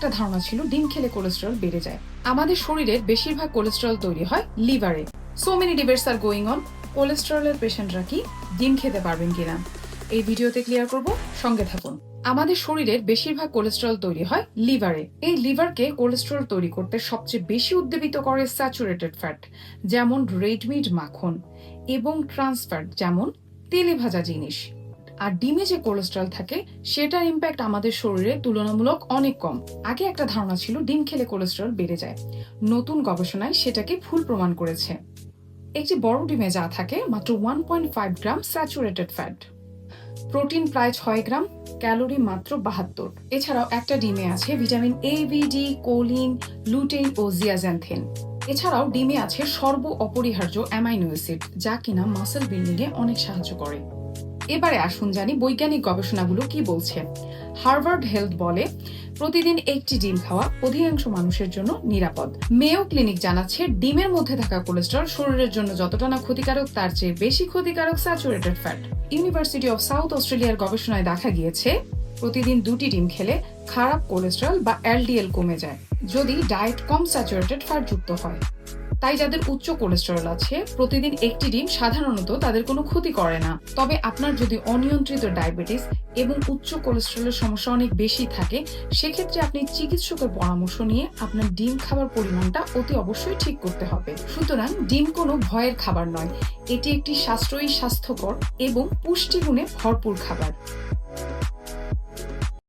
একটা ধারণা ছিল ডিম খেলে কোলেস্টেরল বেড়ে যায়। আমাদের শরীরের বেশিরভাগ কোলেস্টেরল তৈরি হয় লিভারে। So many debates are going on. কোলেস্টেরলের পেশেন্টরা কি ডিম খেতে পারবেন কিনা এই ভিডিওতে ক্লিয়ার করব, সঙ্গে থাকুন। আমাদের শরীরের বেশিরভাগ কোলেস্টেরল তৈরি হয় লিভারে। এই লিভারকে কোলেস্টেরল তৈরি করতে সবচেয়ে বেশি উদ্দীপিত করে স্যাচুরেটেড ফ্যাট যেমন রেড মিট, মাখন, এবং ট্রান্স ফ্যাট যেমন তেলে ভাজা জিনিস। আর ডিমে যে কোলেস্টেরল থাকে সেটার ইম্প্যাক্ট আমাদের শরীরে তুলনামূলক অনেক কম। আগে একটা ধারণা ছিল ডিম খেলে কোলেস্টেরল বেড়ে যায়। নতুন গবেষণায় সেটাকে ভুল প্রমাণ করেছে। একটি বড় ডিমে যা থাকে মাত্র 1.5 গ্রাম স্যাচুরেটেড ফ্যাট, প্রোটিন প্রায় 6 গ্রাম, ক্যালোরি মাত্র 72। এছাড়াও একটা ডিমে আছে vitamin A, B, D, choline, lutein ও জিয়াজ্যান্থিন। এছাড়াও ডিমে আছে সর্ব অপরিহার্য অ্যামাইনো অ্যাসিড যা কিনা মাসল বিল্ডিং এ অনেক সাহায্য করে। এবারে আসুন জানি বৈজ্ঞানিক গবেষণাগুলো কি বলছে। হার্ভার্ড হেলথ বলে প্রতিদিন একটি ডিম খাওয়া অধিকাংশ মানুষের জন্য নিরাপদ। মেয়ো ক্লিনিক জানাচ্ছে ডিমের মধ্যে থাকা কোলেস্টেরল শরীরের জন্য যতটা না ক্ষতিকারক তার চেয়ে বেশি ক্ষতিকারক saturated fat. University of south অস্ট্রেলিয়ার গবেষণায় দেখা গিয়েছে প্রতিদিন 2টি ডিম খেলে খারাপ কোলেস্টেরল বা এলডিএল কমে যায় যদি ডায়েট কম স্যাচুরেটেড ফ্যাট যুক্ত হয়। তাই যাদের উচ্চ কোলেস্টেরল আছে প্রতিদিন একটি ডিম সাধারণত তাদের কোনো ক্ষতি করে না। তবে আপনার যদি অনিয়ন্ত্রিত ডায়াবেটিস এবং উচ্চ কোলেস্টেরলের সমস্যা অনেক বেশি থাকে সেক্ষেত্রে আপনি চিকিৎসকের পরামর্শ নিয়ে আপনার ডিম খাবার পরিমাণটা অতি অবশ্যই ঠিক করতে হবে। সুতরাং ডিম কোনো ভয়ের খাবার নয়, এটি একটি সাশ্রয়ী, স্বাস্থ্যকর এবং পুষ্টিগুণে ভরপুর খাবার।